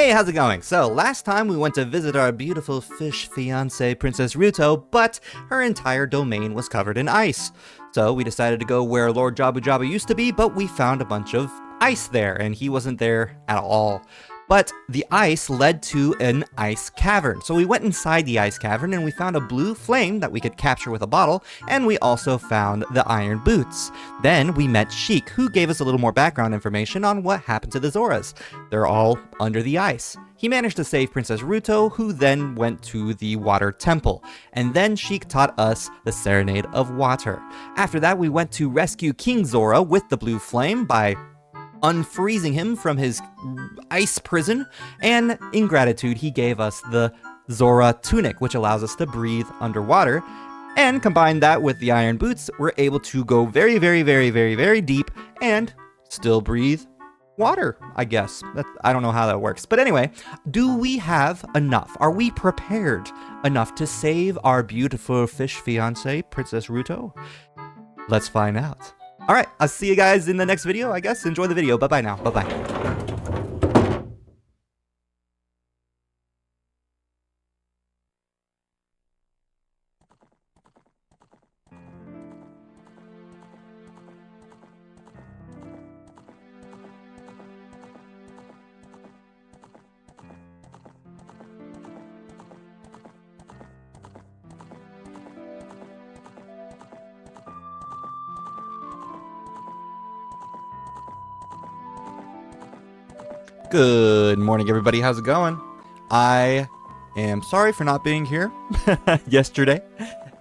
Hey, how's it going? So, last time we went to visit our beautiful fish fiancée, Princess Ruto, but her entire domain was covered in ice. So, we decided to go where Lord Jabu Jabu used to be, but we found a bunch of ice there, and he wasn't there at all. But the ice led to an ice cavern. So we went inside the ice cavern and we found a blue flame that we could capture with a bottle, and we also found the iron boots. Then we met Sheik, who gave us a little more background information on what happened to the Zoras. They're all under the ice. He managed to save Princess Ruto, who then went to the water temple. And then Sheik taught us the Serenade of Water. After that, we went to rescue King Zora with the blue flame by unfreezing him from his ice prison, and in gratitude he gave us the Zora tunic, which allows us to breathe underwater. And combine that with the iron boots, we're able to go very, very, very, very, very deep and still breathe water, I guess. I don't know how that works. But anyway, do we have enough? Are we prepared enough to save our beautiful fish fiancée, Princess Ruto? Let's find out. All right, I'll see you guys in the next video, I guess. Enjoy the video. Bye-bye now. Bye-bye. Good morning, everybody. How's it going? I am sorry for not being here yesterday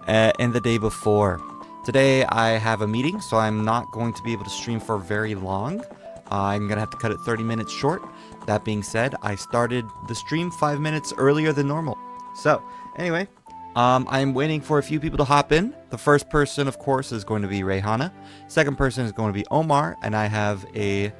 and the day before. Today I have a meeting, so I'm not going to be able to stream for very long. I'm going to have to cut it 30 minutes short. That being said, I started the stream 5 minutes earlier than normal. So, anyway, I'm waiting for a few people to hop in. The first person, of course, is going to be Rayhana. Second person is going to be Omar, and I have a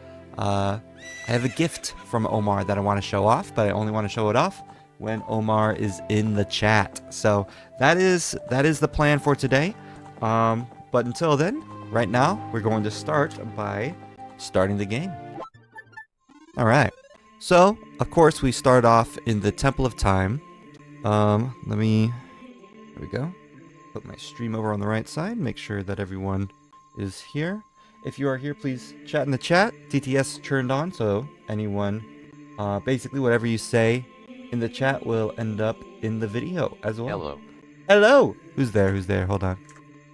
gift from Omar that I want to show off, but I only want to show it off when Omar is in the chat. So that is the plan for today. But until then, right now, we're going to start by starting the game. All right. So, of course, we start off in the Temple of Time. There we go. Put my stream over on the right side. Make sure that everyone is here. If you are here, please chat in the chat. TTS turned on, so anyone, basically whatever you say in the chat will end up in the video as well. Hello. Hello! Who's there? Hold on.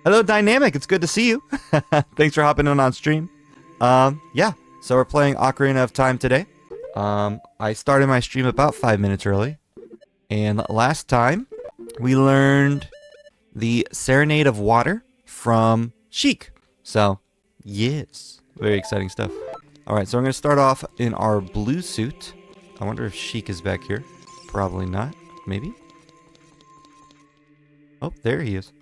Hello, Dynamic. It's good to see you. Thanks for hopping on stream. Yeah, so we're playing Ocarina of Time today. I started my stream about 5 minutes early. And last time, we learned the Serenade of Water from Sheik. So, yes, very exciting stuff. Alright, so I'm going to start off in our blue suit. I wonder if Sheik is back here. Probably not. Maybe? Oh, there he is.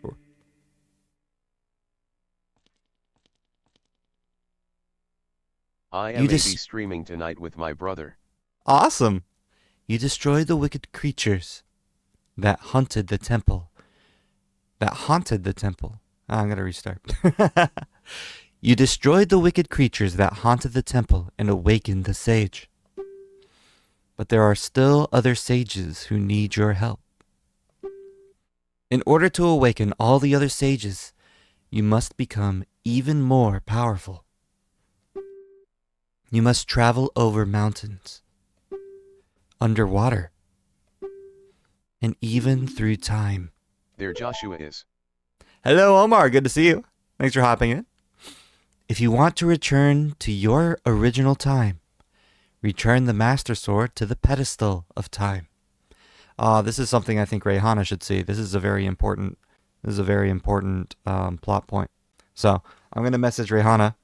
I am maybe streaming tonight with my brother. Awesome! You destroyed the wicked creatures that haunted the temple. I'm going to restart. You destroyed the wicked creatures that haunted the temple and awakened the sage. But there are still other sages who need your help. In order to awaken all the other sages, you must become even more powerful. You must travel over mountains, underwater, and even through time. There Joshua is. Hello, Omar. Good to see you. Thanks for hopping in. If you want to return to your original time, return the Master Sword to the pedestal of time. This is something I think Rayhana should see. This is a very important plot point. So I'm going to message Rayhana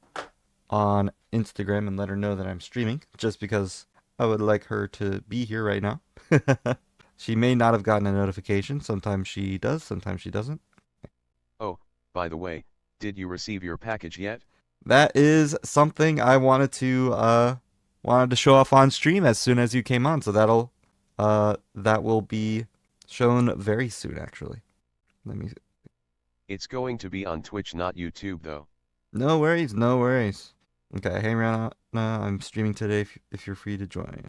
on Instagram and let her know that I'm streaming, just because I would like her to be here right now. She may not have gotten a notification. Sometimes she does, sometimes she doesn't. Oh, by the way, did you receive your package yet? That is something I wanted to show off on stream as soon as you came on. So that will be shown very soon, actually. Let me. It's going to be on Twitch, not YouTube, though. No worries, no worries. Okay, hey Rihanna, I'm streaming today if you're free to join.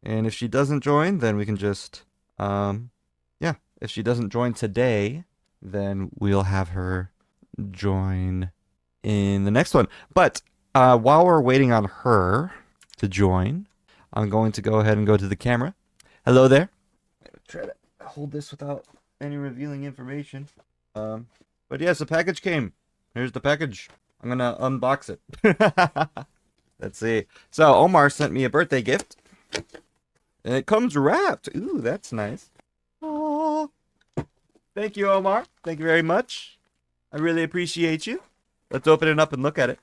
And if she doesn't join, then we can just, yeah, if she doesn't join today, then we'll have her join in the next one. But while we're waiting on her to join, I'm going to go ahead and go to the camera. Hello there. Try to hold this without any revealing information. But yes, the package came. Here's the package. I'm gonna unbox it. Let's see. So Omar sent me a birthday gift, and it comes wrapped. Ooh, that's nice. Oh, thank you, Omar. Thank you very much. I really appreciate you. Let's open it up and look at it.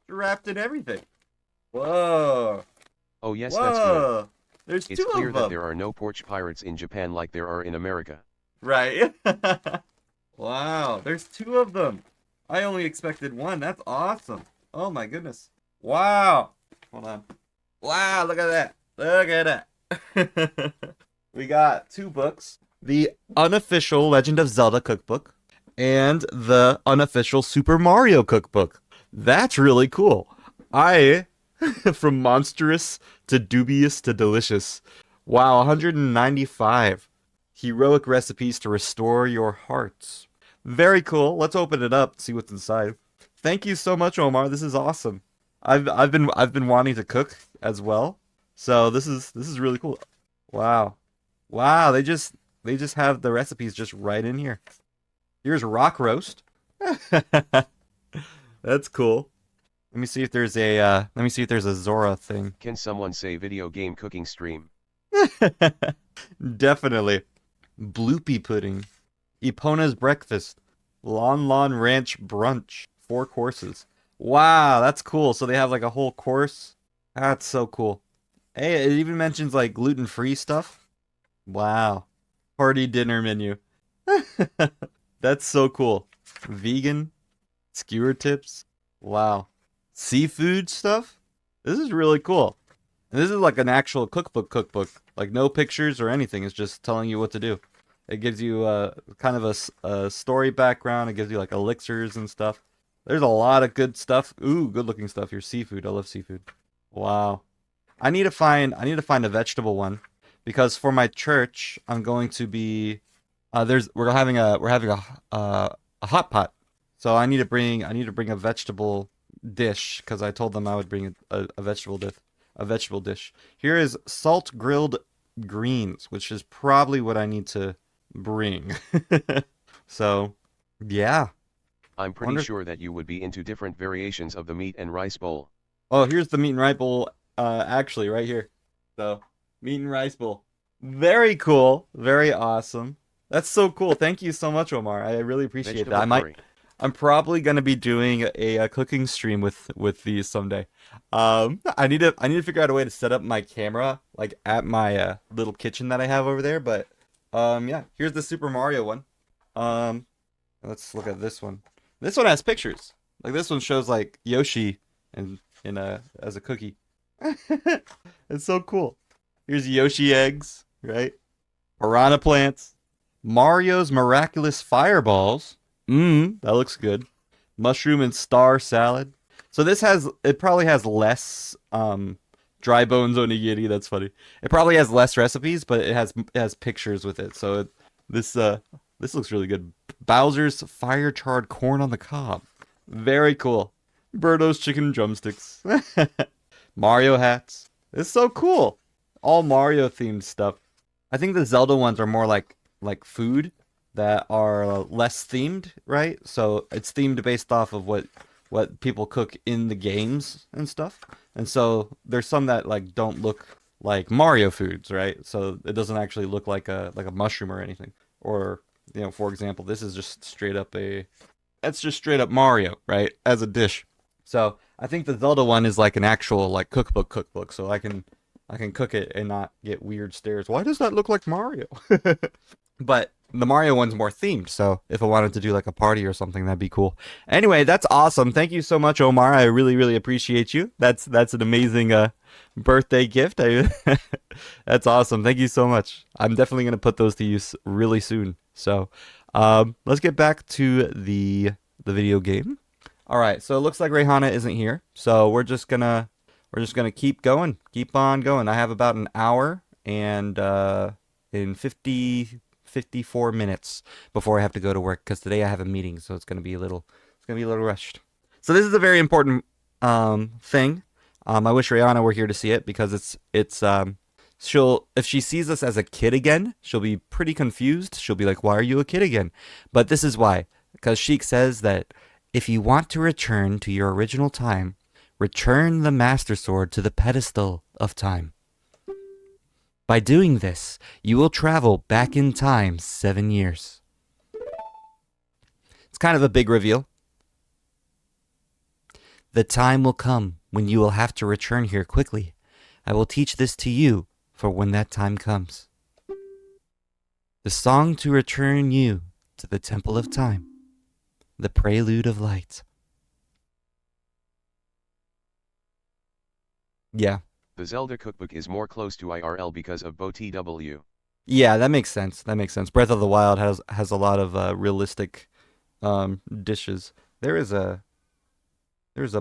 Wrapped in everything. Whoa. Oh yes, that's good. Whoa. There's It's two clear of that them. there are no porch pirates in Japan like there are in America. Right. Wow. There's two of them. I only expected one. That's awesome. Oh my goodness. Wow. Hold on. Wow, look at that. Look at that. We got two books. The unofficial Legend of Zelda cookbook and the unofficial Super Mario cookbook. That's really cool. From monstrous to dubious to delicious. Wow, 195 heroic recipes to restore your hearts. Very cool. Let's open it up, see what's inside. Thank you so much, Omar. This is awesome. I've been wanting to cook as well. So this is really cool. Wow. Wow, they just have the recipes just right in here. Here's rock roast. That's cool. Let me see if there's a Zora thing. Can someone say video game cooking stream? Definitely. Bloopy pudding. Epona's breakfast. Lon Lon Ranch brunch. 4 courses. Wow, that's cool. So they have like a whole course. That's so cool. Hey, it even mentions like gluten-free stuff. Wow. Party dinner menu. That's so cool. Vegan. Skewer tips. Wow. Seafood stuff? This is really cool. And this is like an actual cookbook. Like no pictures or anything. It's just telling you what to do. It gives you kind of a story background. It gives you like elixirs and stuff. There's a lot of good stuff. Ooh, good looking stuff. Your seafood. I love seafood. Wow. I need to find a vegetable one because for my church I'm going to be we're having a hot pot. So I need to bring a vegetable dish because I told them I would bring a vegetable dish. Here is salt grilled greens, which is probably what I need to bring. So, yeah. I'm pretty sure that you would be into different variations of the meat and rice bowl. Oh, here's the meat and rice bowl. Actually, right here. So, meat and rice bowl. Very cool. Very awesome. That's so cool. Thank you so much, Omar. I really appreciate that. Vegetable curry. I'm probably gonna be doing a cooking stream with these someday. I need to figure out a way to set up my camera like at my little kitchen that I have over there. But yeah, here's the Super Mario one. Um, let's look at this one. This one has pictures. Like this one shows like Yoshi and in a as a cookie. It's so cool. Here's Yoshi eggs, right? Piranha plants. Mario's miraculous fireballs. That looks good. Mushroom and star salad. So it probably has less dry bones onigiri. That's funny. It probably has less recipes, but it has pictures with it. So this looks really good. Bowser's fire charred corn on the cob. Very cool. Birdo's chicken drumsticks. Mario hats. It's so cool. All Mario themed stuff. I think the Zelda ones are more like food that are less themed, right? So it's themed based off of what people cook in the games and stuff. And so there's some that like don't look like Mario foods, right? So it doesn't actually look like a mushroom or anything. Or, for example, this is just that's just straight up Mario, right? As a dish. So I think the Zelda one is like an actual like cookbook, so I can cook it and not get weird stares. Why does that look like Mario? But the Mario one's more themed, so if I wanted to do like a party or something, that'd be cool. Anyway, that's awesome. Thank you so much, Omar. I really, really appreciate you. That's an amazing birthday gift. That's awesome. Thank you so much. I'm definitely gonna put those to use really soon. So, let's get back to the video game. All right. So it looks like Rayhana isn't here, so we're just gonna we're just gonna keep going, keep on going. I have about an hour and in 54 minutes before I have to go to work because today I have a meeting, so it's gonna be a little rushed. So this is a very important thing. I wish Rihanna were here to see it because it's she'll, if she sees us as a kid again, she'll be pretty confused. She'll be like, "Why are you a kid again?" But this is why, because Sheik says that if you want to return to your original time, return the Master Sword to the pedestal of time. By doing this, you will travel back in time 7 years. It's kind of a big reveal. The time will come when you will have to return here quickly. I will teach this to you for when that time comes. The song to return you to the Temple of Time. The Prelude of Light. Yeah. The Zelda cookbook is more close to IRL because of BOTW. Yeah, that makes sense. That makes sense. Breath of the Wild has a lot of realistic dishes. There's a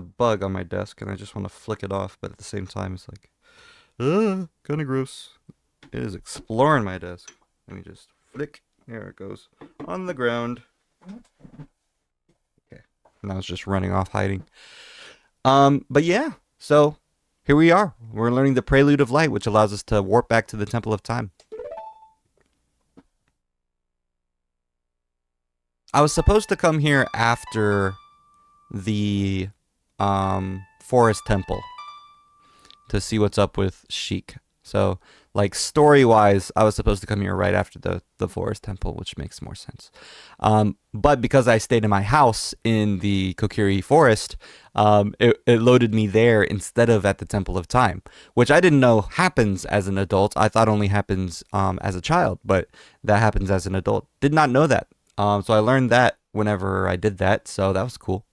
bug on my desk, and I just want to flick it off, but at the same time, it's like, kind of gross. It is exploring my desk. Let me just flick. There it goes. On the ground. Okay. Now it's just running off, hiding. But yeah, so here we are. We're learning the Prelude of Light, which allows us to warp back to the Temple of Time. I was supposed to come here after the Forest Temple to see what's up with Sheik. So, like, story-wise, I was supposed to come here right after the Forest Temple, which makes more sense. But because I stayed in my house in the Kokiri Forest, it loaded me there instead of at the Temple of Time, which I didn't know happens as an adult. I thought only happens as a child, but that happens as an adult. Did not know that. So I learned that whenever I did that, so that was cool.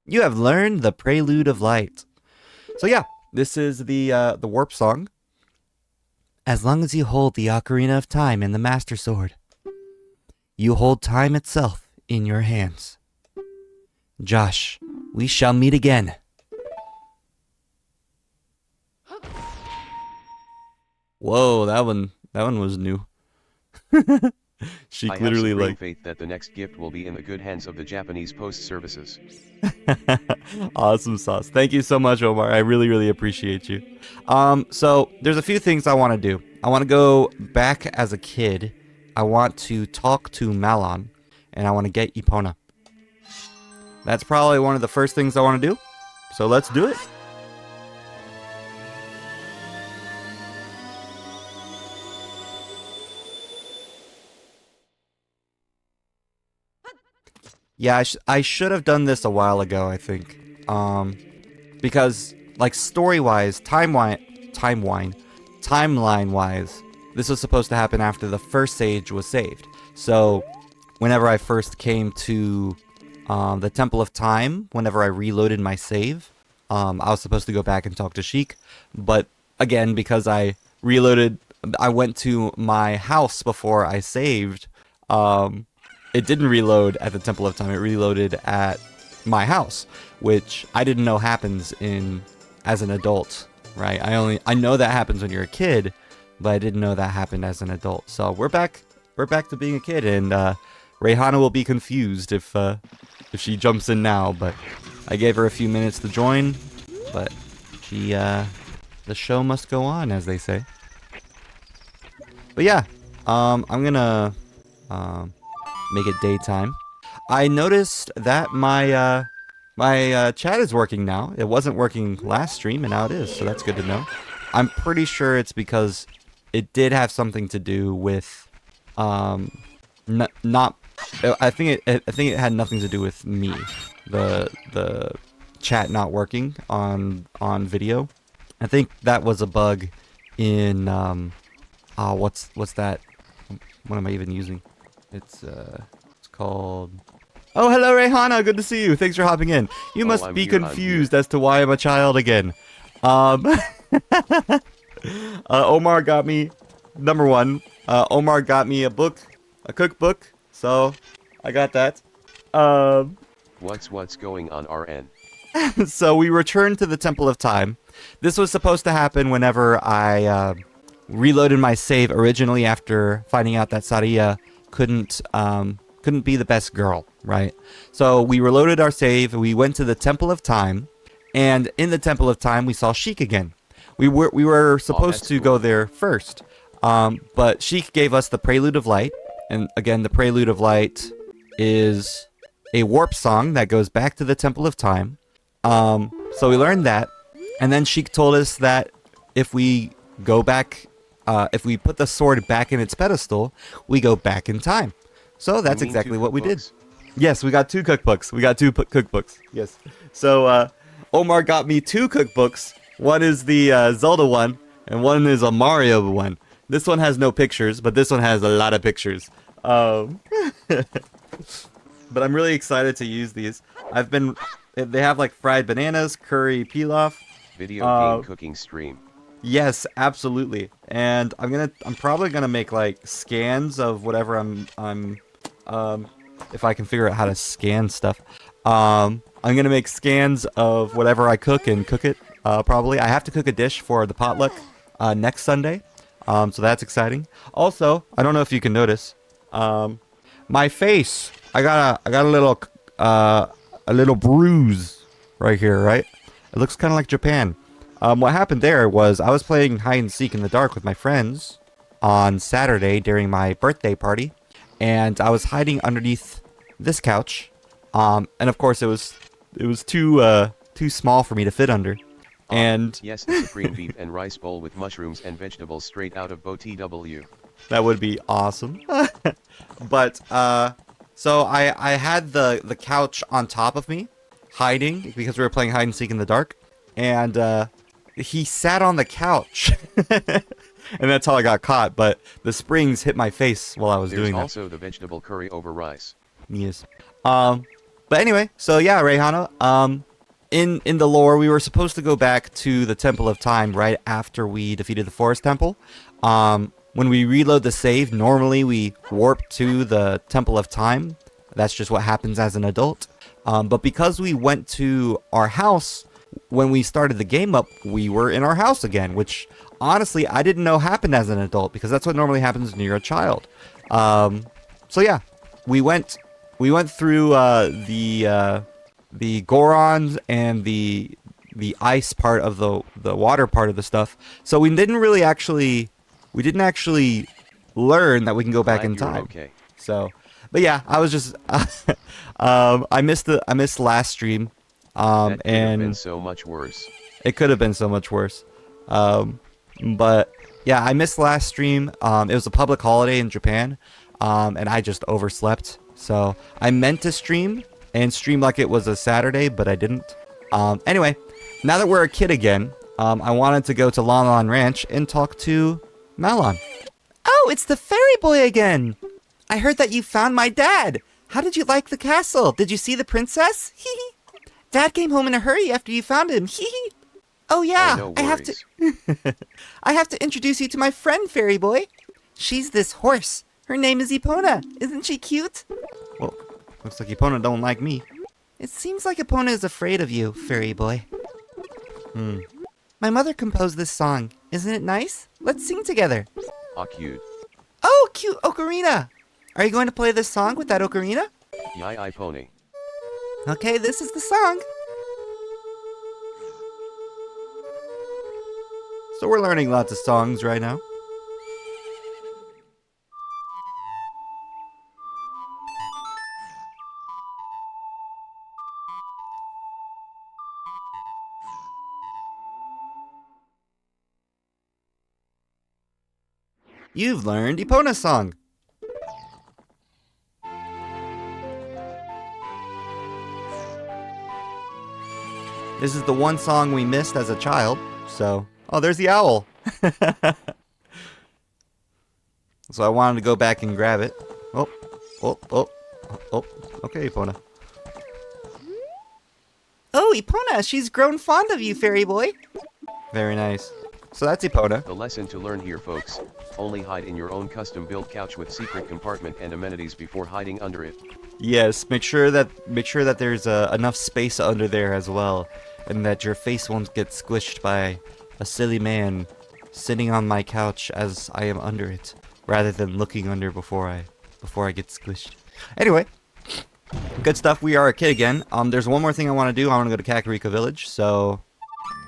You have learned the Prelude of Light. So yeah, this is the warp song. As long as you hold the Ocarina of Time and the Master Sword, you hold time itself in your hands. Josh, we shall meet again. Whoa, that one was new. She I literally have supreme like faith that the next gift will be in the good hands of the Japanese post services. Awesome sauce. Thank you so much, Omar. I really, really appreciate you. So there's a few things I want to do. I want to go back as a kid. I want to talk to Malon, and I want to get Epona. That's probably one of the first things I want to do. So let's do it. Yeah, I should have done this a while ago, I think. Because, like, story-wise, timeline-wise, this was supposed to happen after the first sage was saved. So, whenever I first came to the Temple of Time, whenever I reloaded my save, I was supposed to go back and talk to Sheik. But, again, because I went to my house before I saved, it didn't reload at the Temple of Time. It reloaded at my house, which I didn't know happens as an adult, right? I know that happens when you're a kid, but I didn't know that happened as an adult. So we're back to being a kid, and Rihanna will be confused if she jumps in now. But I gave her a few minutes to join, but the show must go on, as they say. But yeah, I'm gonna make it daytime. I noticed that my chat is working now. It wasn't working last stream, and now it is, so that's good to know. I'm pretty sure it's because it did have something to do with not. I think it had nothing to do with me. The chat not working on video. I think that was a bug in what's that? What am I even using? It's called... Oh, hello, Rayhana. Good to see you. Thanks for hopping in. You must be confused as to why I'm a child again. Omar got me, number one, Omar got me a cookbook, so I got that. What's going on, RN? So we returned to the Temple of Time. This was supposed to happen whenever I reloaded my save originally after finding out that Saria couldn't be the best girl, right? So we reloaded our save, we went to the Temple of Time, and in the Temple of Time we saw Sheik again. We were supposed to go there first, but Sheik gave us the Prelude of Light, and again the Prelude of Light is a warp song that goes back to the Temple of Time. So we learned that, and then Sheik told us that if we go back, if we put the sword back in its pedestal, we go back in time. So that's exactly what we did. Yes, we got 2 cookbooks. Cookbooks. Yes. So Omar got me 2 cookbooks. One is the Zelda one, and one is a Mario one. This one has no pictures, but this one has a lot of pictures. But I'm really excited to use these. They have like fried bananas, curry pilaf. Video game cooking stream. Yes, absolutely. And I'm probably gonna make like scans of whatever if I can figure out how to scan stuff. I'm gonna make scans of whatever I cook and cook it. Probably. I have to cook a dish for the potluck next Sunday. So that's exciting. Also, I don't know if you can notice, my face. I got a little bruise right here, right? It looks kind of like Japan. What happened there was I was playing hide and seek in the dark with my friends on Saturday during my birthday party, and I was hiding underneath this couch. And of course it was too small for me to fit under. And yes, the supreme beef and rice bowl with mushrooms and vegetables straight out of BOTW. That would be awesome. But so I had the couch on top of me, hiding because we were playing hide and seek in the dark, and he sat on the couch, and that's how I got caught. But the springs hit my face while I was doing that. There's also the vegetable curry over rice. Yes. But anyway, so yeah, Rayhana. In the lore, we were supposed to go back to the Temple of Time right after we defeated the Forest Temple. When we reload the save, normally we warp to the Temple of Time. That's just what happens as an adult. But because we went to our house when we started the game up, we were in our house again, which honestly I didn't know happened as an adult because that's what normally happens when you're a child. So yeah, we went through the Gorons and the ice part of the water part of the stuff. So we didn't actually learn that we can go back in time. Okay. So, but yeah, I was just I missed last stream. That could have been so much worse. It could have been so much worse. But yeah, I missed last stream. It was a public holiday in Japan, and I just overslept. So I meant to stream like it was a Saturday, but I didn't. Anyway, now that we're a kid again, I wanted to go to Lon Lon Ranch and talk to Malon. Oh, it's the fairy boy again! I heard that you found my dad! How did you like the castle? Did you see the princess? Hee. Dad came home in a hurry after you found him. Hee. Oh yeah, no I have to introduce you to my friend, fairy boy. She's this horse. Her name is Epona. Isn't she cute? Well, looks like Epona don't like me. It seems like Epona is afraid of you, fairy boy. My mother composed this song. Isn't it nice? Let's sing together. Ah, cute. Oh, cute ocarina. Are you going to play this song with that ocarina? Yai pony. Okay, this is the song. So we're learning lots of songs right now. You've learned Epona's song. This is the one song we missed as a child, so... Oh, there's the owl! So I wanted to go back and grab it. Oh, Oh, oh, oh. Okay, Epona. Oh, Epona, she's grown fond of you, fairy boy. Very nice. So that's Epona. The lesson to learn here, folks: only hide in your own custom-built couch with secret compartment and amenities before hiding under it. Yes, make sure that there's enough space under there as well, and that your face won't get squished by a silly man sitting on my couch as I am under it, rather than looking under before I get squished. Anyway, good stuff. We are a kid again. There's one more thing I want to do. I want to go to Kakariko Village, so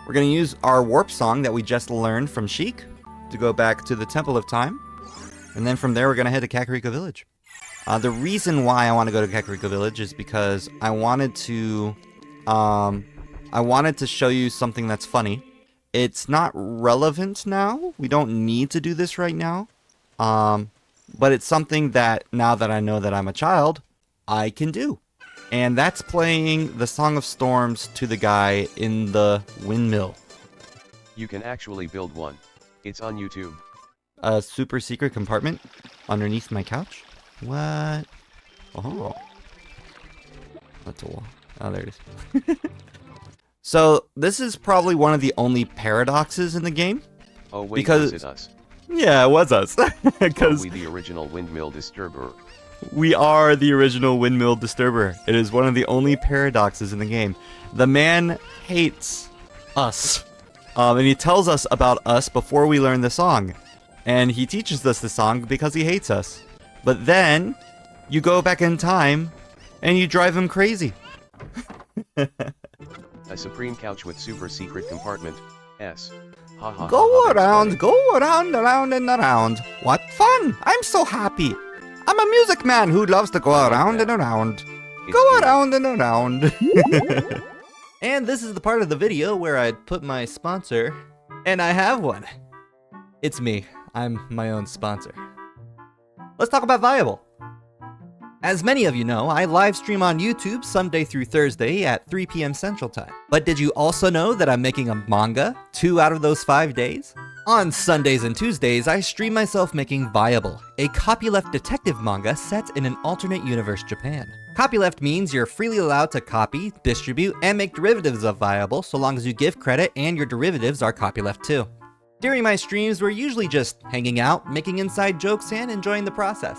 we're gonna use our warp song that we just learned from Sheik to go back to the Temple of Time, and then from there we're gonna head to Kakariko Village. The reason why I want to go to Kakariko Village is because I wanted to show you something that's funny. It's not relevant now. We don't need to do this right now. But it's something that, now that I know that I'm a child, I can do. And that's playing the Song of Storms to the guy in the windmill. You can actually build one. It's on YouTube. A super secret compartment underneath my couch? What? Oh. That's a wall. Oh, there it is. So, this is probably one of the only paradoxes in the game. Oh wait, because was it us? Yeah, it was us. Because we the original windmill disturber. We are the original windmill disturber. It is one of the only paradoxes in the game. The man hates us. And he tells us about us before we learn the song. And he teaches us the song because he hates us. But then, you go back in time, and you drive him crazy. A supreme couch with super secret compartment. S. Ha ha. Go around, around and around. What fun! I'm so happy. I'm a music man who loves to go around and around. Go around and around. And this is the part of the video where I put my sponsor, and I have one. It's me. I'm my own sponsor. Let's talk about Viable. As many of you know, I live stream on YouTube Sunday through Thursday at 3 p.m. Central Time. But did you also know that I'm making a manga 2 out of those 5 days? On Sundays and Tuesdays, I stream myself making Viable, a copyleft detective manga set in an alternate universe Japan. Copyleft means you're freely allowed to copy, distribute, and make derivatives of Viable so long as you give credit and your derivatives are copyleft too. During my streams, we're usually just hanging out, making inside jokes, and enjoying the process.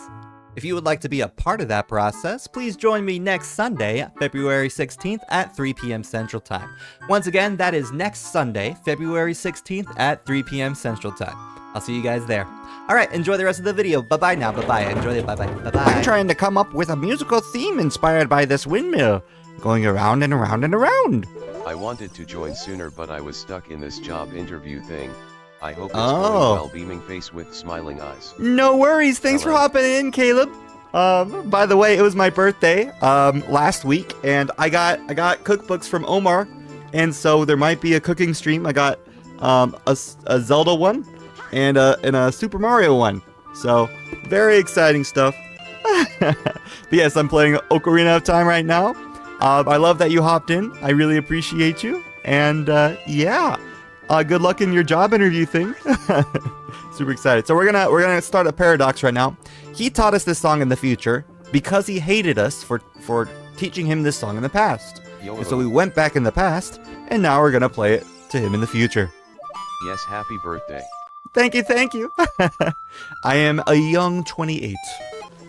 If you would like to be a part of that process, please join me next Sunday, February 16th at 3 p.m. Central Time. Once again, that is next Sunday, February 16th at 3 p.m. Central Time. I'll see you guys there. Alright, enjoy the rest of the video. Bye-bye now, bye-bye. Enjoy it, bye-bye, bye-bye. I'm trying to come up with a musical theme inspired by this windmill, going around and around and around. I wanted to join sooner, but I was stuck in this job interview thing. I hope it's going well. Beaming face with smiling eyes. No worries. Thanks for hopping in, Caleb. By the way, it was my birthday last week, and I got cookbooks from Omar, and so there might be a cooking stream. I got a Zelda one and a Super Mario one. So very exciting stuff. But yes, I'm playing Ocarina of Time right now. I love that you hopped in. I really appreciate you. And yeah. Good luck in your job interview thing. Super excited. So we're gonna start a paradox right now. He taught us this song in the future because he hated us for teaching him this song in the past. And so we went back in the past, and now we're gonna play it to him in the future. Yes, happy birthday. Thank you, thank you. I am a young 28.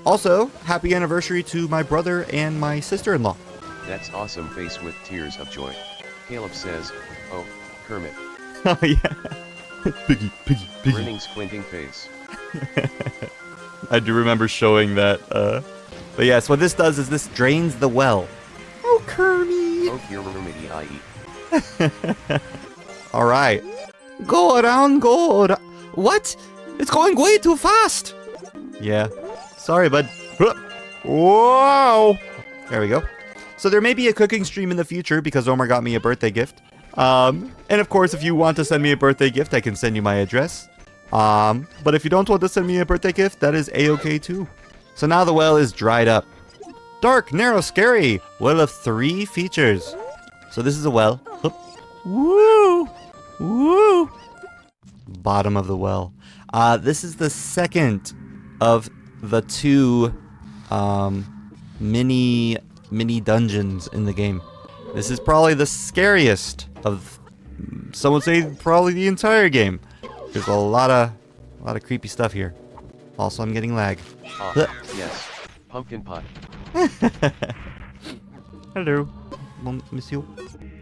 Also, happy anniversary to my brother and my sister-in-law. That's awesome. Face with tears of joy. Caleb says, "Oh, Kermit." Oh yeah. Piggy. Grinning, squinting face. I do remember showing that. But yes, what this does is this drains the well. Oh, Kermit. Oh, your IE. All right. Go around. What? It's going way too fast. Yeah. Sorry, bud. Whoa. There we go. So there may be a cooking stream in the future because Omar got me a birthday gift. And of course, if you want to send me a birthday gift, I can send you my address. But if you don't want to send me a birthday gift, that is a-okay too. So now the well is dried up. Dark, narrow, scary. Well of 3 features. So this is a well. Woo! Woo! Bottom of the well. This is the second of the 2 mini dungeons in the game. This is probably the scariest of, some would say, probably the entire game. There's a lot of creepy stuff here. Also, I'm getting lag. Yes. Pumpkin pie. Hello, monsieur.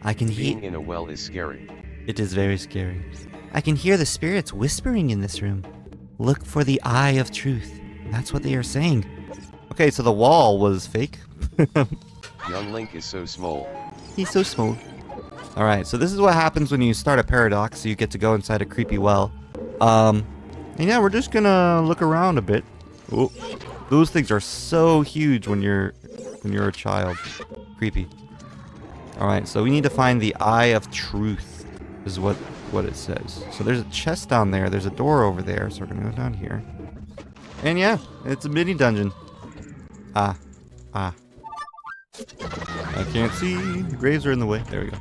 I can hear. Being in a well is scary. It is very scary. I can hear the spirits whispering in this room. Look for the eye of truth. That's what they are saying. Okay, so the wall was fake. Young Link is so small. He's so small. Alright, so this is what happens when you start a paradox, so you get to go inside a creepy well. And yeah, we're just gonna look around a bit. Oh, those things are so huge when you're a child. Creepy. Alright, so we need to find the eye of truth, is what it says. So there's a chest down there, there's a door over there, so we're gonna go down here. And yeah, it's a mini dungeon. I can't see. The graves are in the way. There we go.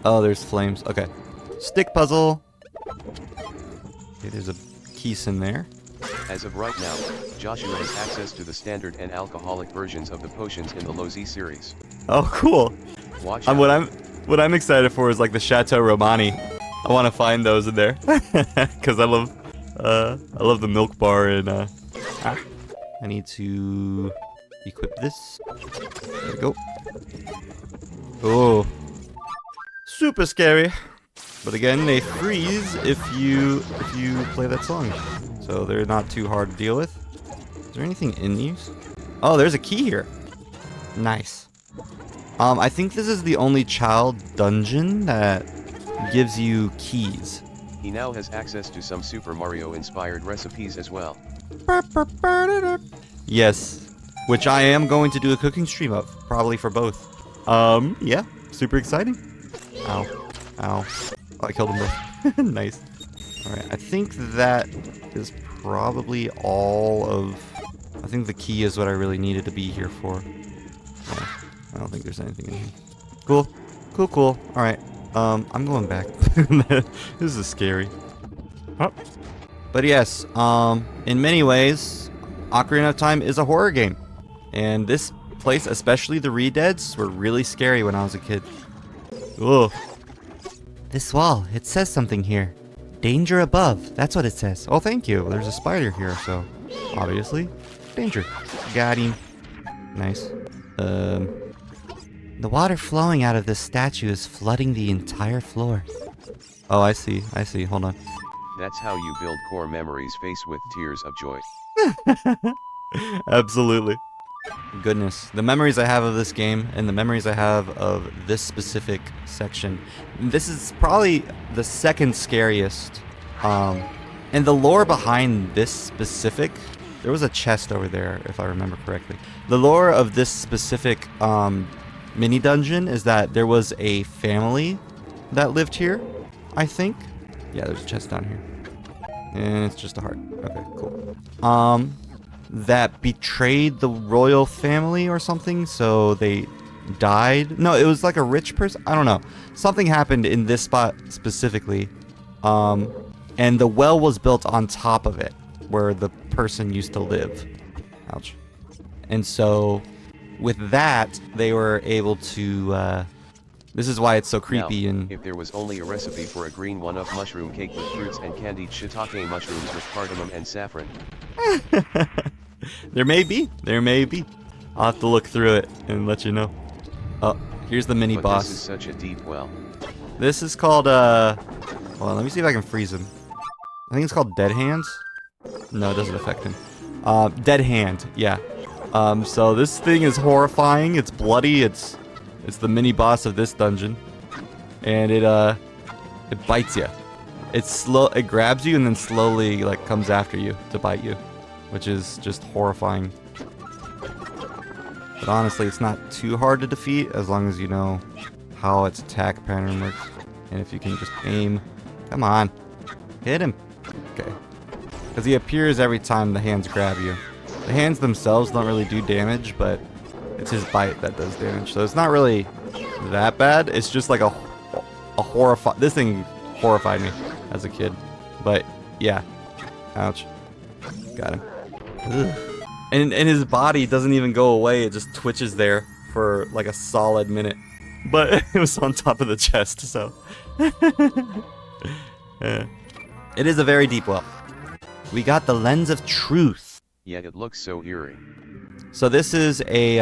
Oh, there's flames. Okay. Stick puzzle. Okay, there's a keys in there. As of right now, Joshua has access to the standard and alcoholic versions of the potions in the Low Z series. Oh, cool. Watch out. What I'm excited for is like the Chateau Romani. I want to find those in there because I love the milk bar and I need to equip this. There we go. Oh, super scary. But again, they freeze if you play that song, so they're not too hard to deal with. Is there anything in these? Oh, there's a key here. Nice. I think this is the only child dungeon that gives you keys. He now has access to some Super Mario inspired recipes as well. Yes, which I am going to do a cooking stream of, probably for both. Yeah, super exciting. Ow, ow. Oh, I killed them both. Nice. Alright, I think that is probably all of... I think the key is what I really needed to be here for. Yeah, I don't think there's anything in here. Cool. Cool. Alright, I'm going back. This is scary. Oh. But yes, in many ways, Ocarina of Time is a horror game. And this place, especially the Re-Deads, were really scary when I was a kid. Ugh. This wall, it says something here. Danger above, that's what it says. Oh, thank you. There's a spider here, so obviously, danger. Got him. Nice. The water flowing out of this statue is flooding the entire floor. Oh, I see. Hold on. That's how you build core memories faced with tears of joy. Absolutely. Goodness, the memories I have of this game and the memories I have of this specific section. This is probably the second scariest. And the lore behind this specific, there was a chest over there if I remember correctly. The lore of this specific mini dungeon is that there was a family that lived here, I think. Yeah, there's a chest down here. And it's just a heart. Okay, cool. That betrayed the royal family or something, so they died. No, it was like a rich person. I don't know. Something happened in this spot specifically. And the well was built on top of it, where the person used to live. Ouch. And so, with that, they were able to, this is why it's so creepy. Now, and if there was only a recipe for a green one-up mushroom cake with fruits and candied shiitake mushrooms with cardamom and saffron. There may be. I'll have to look through it and let you know. Oh, here's the mini boss. This is such a deep well. This is called, well, let me see if I can freeze him. I think it's called Dead Hands. No, it doesn't affect him. Dead Hand, yeah. So this thing is horrifying. It's bloody. It's the mini boss of this dungeon. And it bites you. It grabs you and then slowly, like, comes after you to bite you, which is just horrifying. But honestly, it's not too hard to defeat as long as you know how its attack pattern works. And if you can just aim. Come on. Hit him. Okay. Because he appears every time the hands grab you. The hands themselves don't really do damage, but it's his bite that does damage. So it's not really that bad. It's just like a this thing horrified me as a kid. But yeah. Ouch. Got him. Ugh. And his body doesn't even go away. It just twitches there for like a solid minute. But it was on top of the chest, so. Yeah. It is a very deep well. We got the Lens of Truth. Yet it looks so eerie. So this is a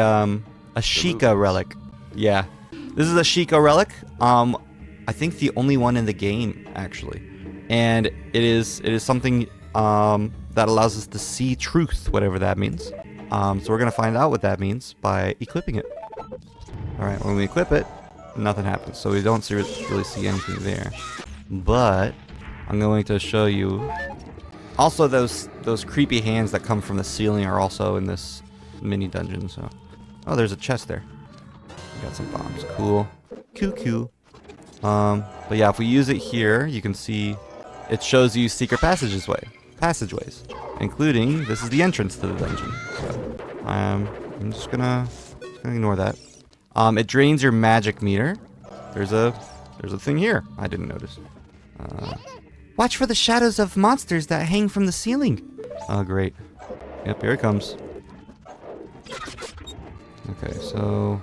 Sheikah relic. Yeah. This is a Sheikah relic. I think the only one in the game, actually. And it is something that allows us to see truth, whatever that means. So we're gonna find out what that means by equipping it. Alright, when we equip it, nothing happens. So we don't really see anything there. But I'm going to show you. Also, those creepy hands that come from the ceiling are also in this mini dungeon. So, oh, there's a chest there. We got some bombs. Cool. Cool. But yeah, if we use it here, you can see it shows you secret passageways, including this is the entrance to the dungeon. So, I'm just gonna ignore that. It drains your magic meter. There's a thing here. I didn't notice. Watch for the shadows of monsters that hang from the ceiling. Oh, great. Yep, here it comes. Okay, so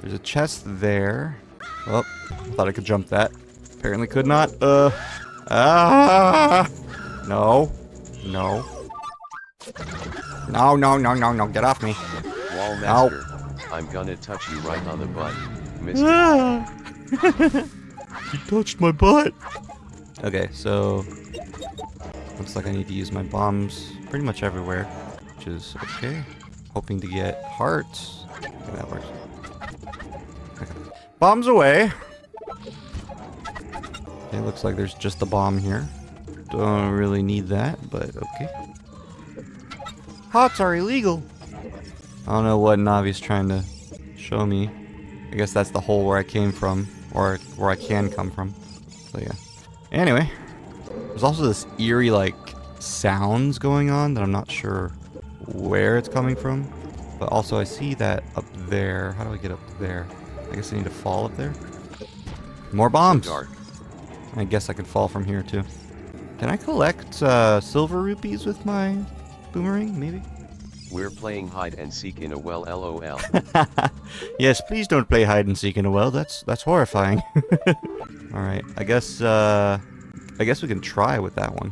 there's a chest there. Oh, I thought I could jump that. Apparently could not. No. No. No. Get off me. Wall master, I'm gonna touch you right on the butt, mister. You touched my butt. Okay, so looks like I need to use my bombs pretty much everywhere, which is okay. Hoping to get hearts. Okay, that works. Okay. Bombs away. Okay, looks like there's just a bomb here. Don't really need that, but okay. Hearts are illegal. I don't know what Navi's trying to show me. I guess that's the hole where I came from, or where I can come from. So yeah. Anyway, there's also this eerie, like, sounds going on that I'm not sure where it's coming from. But also I see that up there. How do I get up there? I guess I need to fall up there. More bombs. So dark. I guess I could fall from here too. Can I collect silver rupees with my boomerang? Maybe. We're playing hide and seek in a well, lol. Yes, please don't play hide and seek in a well. That's horrifying. All right, I guess we can try with that one.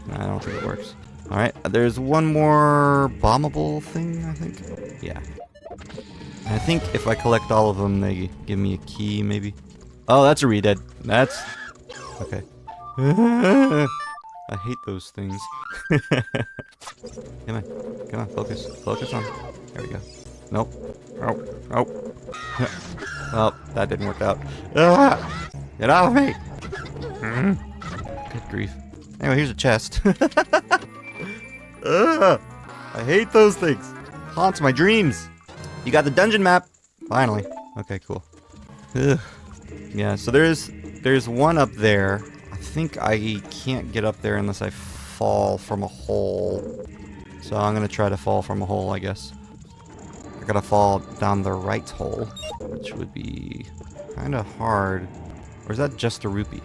Nah, I don't think it works. All right, there's one more bombable thing, I think. Yeah. I think if I collect all of them, they give me a key, maybe. Oh, that's a redead. That's okay. I hate those things. Come on, focus on. There we go. Nope. Oh. Well, that didn't work out. Ah! Get off of me! Good grief. Anyway, here's a chest. I hate those things. Haunts my dreams. You got the dungeon map. Finally. Okay, cool. Ugh. Yeah, so there's one up there. I think I can't get up there unless I fall from a hole. So I'm gonna try to fall from a hole, I guess. I gotta fall down the right hole, which would be kind of hard. Or is that just a rupee?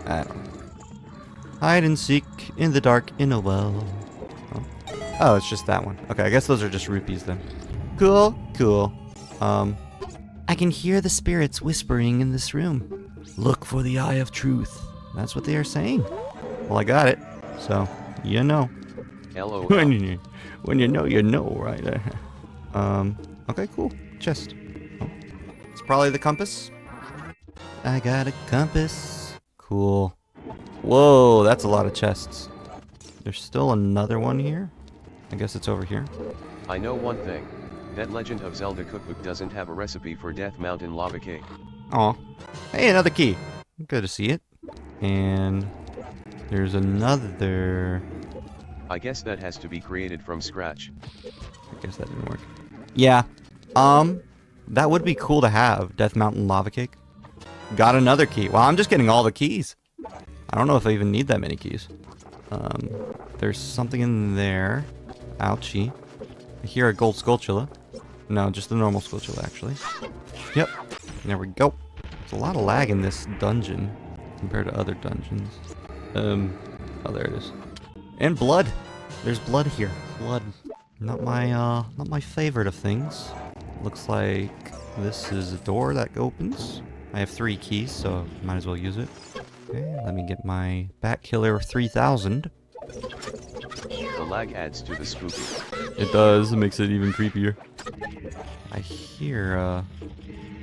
I don't know. Hide and seek in the dark in a well. Oh, it's just that one. Okay, I guess those are just rupees then. Cool. I can hear the spirits whispering in this room. Look for the eye of truth. That's what they are saying. Well, I got it. So, you know. LOL. When you know, right? Okay, cool. Chest. Oh. It's probably the compass. I got a compass. Cool. Whoa, that's a lot of chests. There's still another one here. I guess it's over here. I know one thing. That Legend of Zelda cookbook doesn't have a recipe for Death Mountain lava cake. Aw. Hey, another key. Good to see it. And there's another. I guess that has to be created from scratch. I guess that didn't work. Yeah. That would be cool to have. Death Mountain lava cake. Got another key. Well, I'm just getting all the keys. I don't know if I even need that many keys. There's something in there. Ouchie. I hear a gold Skulltula. No, just the normal Skulltula, actually. Yep. There we go. There's a lot of lag in this dungeon compared to other dungeons. Oh, there it is. And blood. There's blood here. Blood. Not my favorite of things. Looks like this is a door that opens. I have 3 keys, so might as well use it. Okay, let me get my Bat Killer 3000. The lag adds to the spooky. It does. It makes it even creepier. I hear,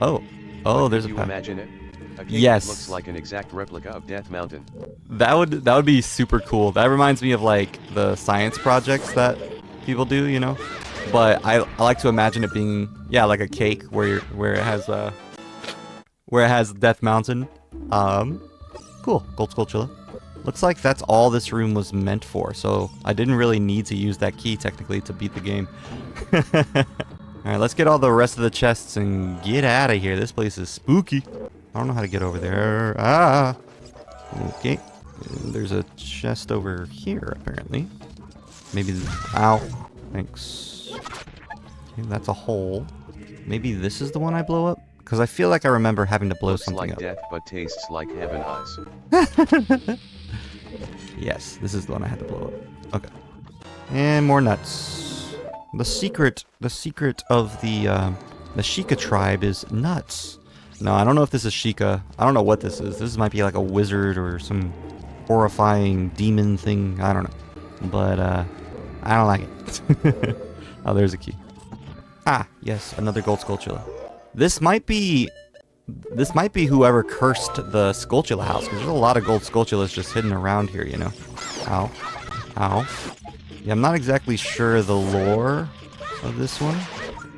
Oh, there's a you path. Imagine it? A cave Yes. that looks like an exact replica of Death Mountain. That would be super cool. That reminds me of like the science projects that people do, you know. But I like to imagine it being like a cake where it has Death Mountain. Cool. Gold Skulltula. Looks like that's all this room was meant for. So I didn't really need to use that key technically to beat the game. All right, let's get all the rest of the chests and get out of here. This place is spooky. I don't know how to get over there. Ah. Okay. There's a chest over here, apparently. Maybe... Ow. Thanks. Okay, that's a hole. Maybe this is the one I blow up? Because I feel like I remember having to blow Looks something like up. death but tastes like heaven eyes. Yes, this is the one I had to blow up. Okay. And more nuts. The secret of the Sheikah tribe is nuts. No, I don't know if this is Sheikah. I don't know what this is. This might be like a wizard or some horrifying demon thing. I don't know. But, I don't like it. Oh, there's a key. Ah, yes, another gold Skulltula. This might be whoever cursed the Skulltula house, because there's a lot of gold Skulltulas just hidden around here, you know. Ow. Ow. Yeah, I'm not exactly sure the lore of this one,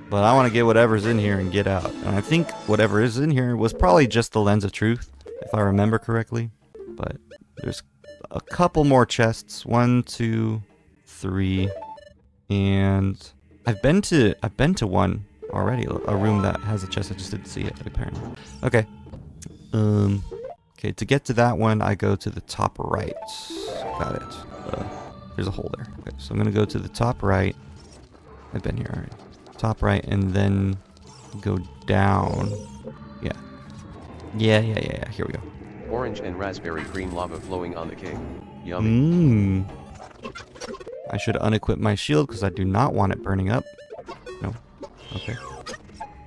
but I want to get whatever's in here and get out. And I think whatever is in here was probably just the Lens of Truth, if I remember correctly. But there's a couple more chests. 1, 2, 3, and I've been to one already. A room that has a chest. I just didn't see it apparently. Okay. Okay. To get to that one, I go to the top right. Got it. There's a hole there. Okay, so I'm gonna go to the top right. I've been here already. Top right, and then go down. Yeah. Yeah. Here we go. Orange and raspberry cream lava flowing on the cake. Yummy. I should unequip my shield because I do not want it burning up. No. Okay.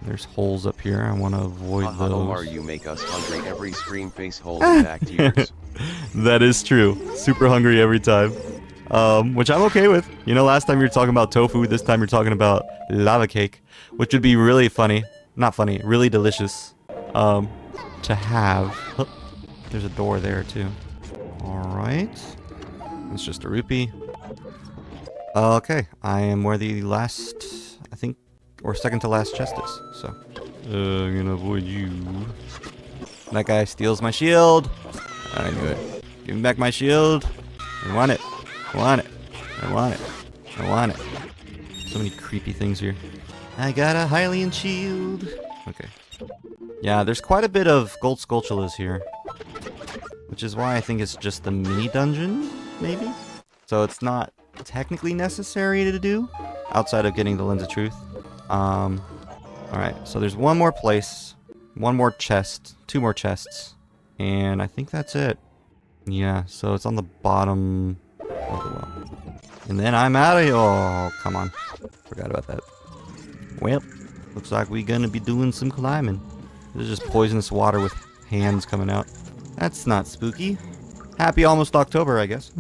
There's holes up here. I want to avoid those. Omar, you make us hungry every stream. Face holes back tears. That is true. Super hungry every time. Which I'm okay with. You know, last time you were talking about tofu, this time you're talking about lava cake, which would be really funny. Not funny, really delicious. To have. Oh, there's a door there too. Alright. It's just a rupee. Okay, I am where the last, I think, or second to last chest is, so. I'm gonna avoid you. That guy steals my shield. I knew it. Give me back my shield. I want it. I want it. I want it. I want it. So many creepy things here. I got a Hylian shield. Okay. Yeah, there's quite a bit of gold Skulltulas here. Which is why I think it's just a mini dungeon, maybe? So it's not technically necessary to do, outside of getting the Lens of Truth. Alright, so there's one more place, one more chest, 2 more chests, and I think that's it. Yeah, so it's on the bottom of the well. And then I'm out of here. Oh, come on. Forgot about that. Well, looks like we're gonna be doing some climbing. This is just poisonous water with hands coming out. That's not spooky. Happy almost October, I guess.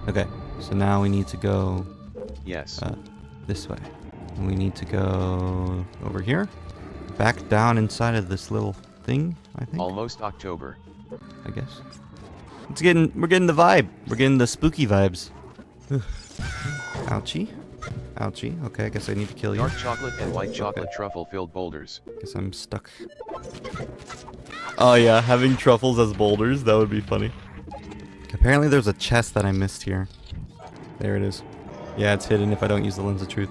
Okay, so now we need to go... Yes. This way. And we need to go over here. Back down inside of this little thing, I think. Almost October. I guess. We're getting the vibe. We're getting the spooky vibes. Ouchie. Ouchie. Okay, I guess I need to kill you. Dark chocolate and white chocolate truffle-filled boulders. Guess I'm stuck. Oh yeah, having truffles as boulders, that would be funny. Apparently there's a chest that I missed here. There it is. Yeah, it's hidden if I don't use the Lens of Truth.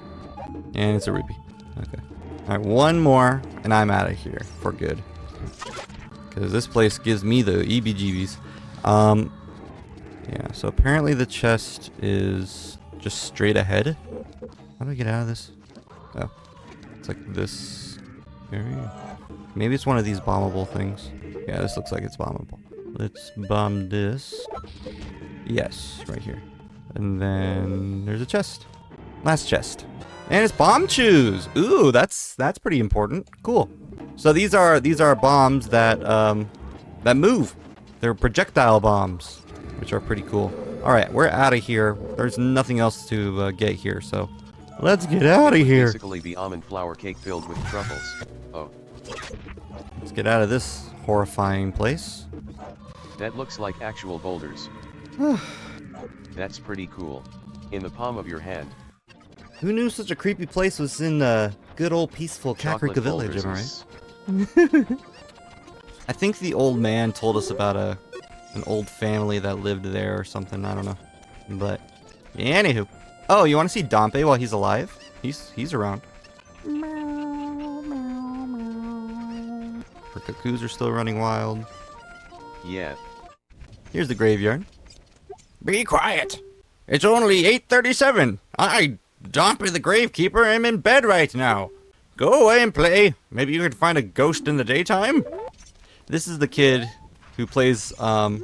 And it's a rupee. Okay. Alright, one more, and I'm out of here for good. Because this place gives me the EBGBs. Yeah, so apparently the chest is just straight ahead. How do I get out of this? Oh. It's like this area. Maybe it's one of these bombable things. Yeah, this looks like it's bombable. Let's bomb this. Yes, right here. And then there's a chest. Last chest. And it's bomb chews. Ooh, that's pretty important. Cool. So these are bombs that that move. They're projectile bombs, which are pretty cool. All right, we're out of here. There's nothing else to get here, so let's get out of here. Basically the almond flour cake filled with truffles. Oh. Let's get out of this horrifying place. That looks like actual boulders. That's pretty cool. In the palm of your hand. Who knew such a creepy place was in good old peaceful Kakarika Village, am I right? I think the old man told us about an old family that lived there or something, I don't know. But, yeah, anywho. Oh, you want to see Dompe while he's alive? He's around. Her cuckoos are still running wild. Yeah. Here's the graveyard. Be quiet! It's only 8:37. I, Dompe the Gravekeeper, am in bed right now. Go away and play. Maybe you could find a ghost in the daytime? This is the kid who plays around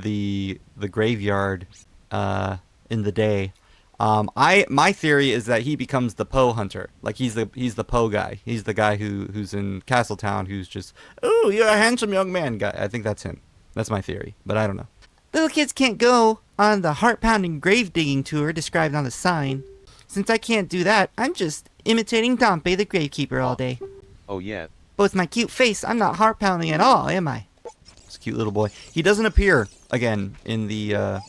the graveyard in the day. My theory is that he becomes the Poe hunter. Like he's the Poe guy. He's the guy who's in Castletown who's just, "Ooh, you're a handsome young man," guy. I think that's him. That's my theory, but I don't know. Little kids can't go on the heart-pounding grave digging tour described on the sign. Since I can't do that, I'm just imitating Dompe the Gravekeeper all day. Oh yeah. But with my cute face, I'm not heart-pounding at all, am I? This cute little boy. He doesn't appear again in the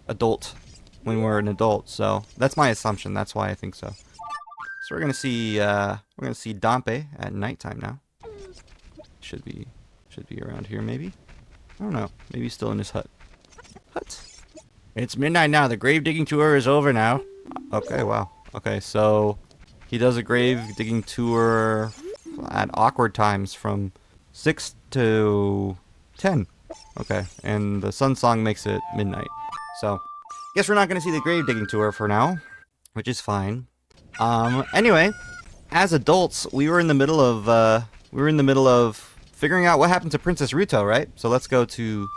adult when we're an adult, so that's my assumption. That's why I think so. So we're gonna see Dompe at nighttime now. Should be around here maybe. I don't know. Maybe he's still in his hut. It's midnight now. The grave digging tour is over now. Okay, wow. Okay, so he does a grave digging tour at awkward times from 6 to 10. Okay, and the sun song makes it midnight. So, guess we're not going to see the grave digging tour for now, which is fine. Anyway, as adults, we were in the middle of figuring out what happened to Princess Ruto, right? So let's go to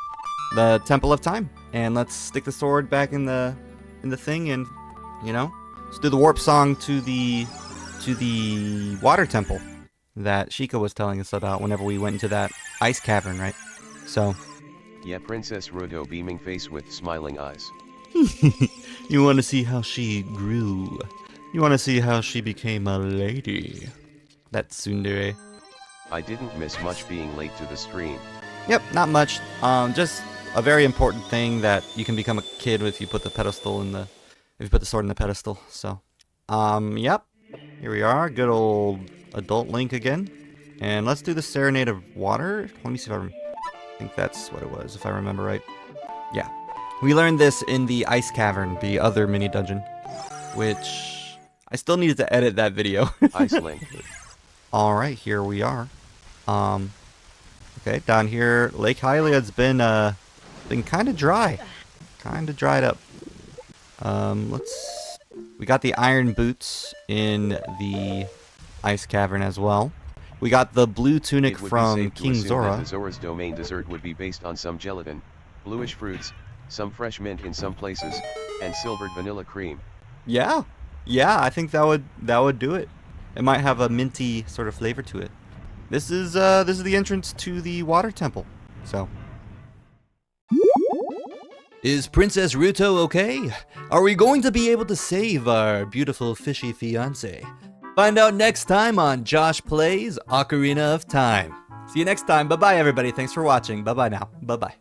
the Temple of Time and let's stick the sword back in the thing, and you know, let's do the warp song to the water temple that Sheikah was telling us about whenever we went into that ice cavern, right? So yeah, Princess Ruto beaming face with smiling eyes. You want to see how she grew. You want to see how she became a lady. That's tsundere. I didn't miss much being late to the stream. Yep, not much. Just a very important thing that you can become a kid if you put the sword in the pedestal. So, yep. Here we are, good old adult Link again. And let's do the Serenade of Water. Let me see if I think that's what it was, if I remember right. Yeah. We learned this in the Ice Cavern, the other mini dungeon, which I still needed to edit that video. Ice Link. Alright, here we are. Okay, down here, Lake Hylia's been kind of dry. Kind of dried up. We got the iron boots in the ice cavern as well. We got the blue tunic from King Zora. The Zora's domain dessert would be based on some gelatin, bluish fruits, some fresh mint in some places, and silvered vanilla cream. Yeah, I think that would do it. It might have a minty sort of flavor to it. This is the entrance to the water temple. So, is Princess Ruto okay? Are we going to be able to save our beautiful fishy fiance? Find out next time on Josh Plays Ocarina of Time. See you next time. Bye-bye, everybody. Thanks for watching. Bye-bye now. Bye-bye.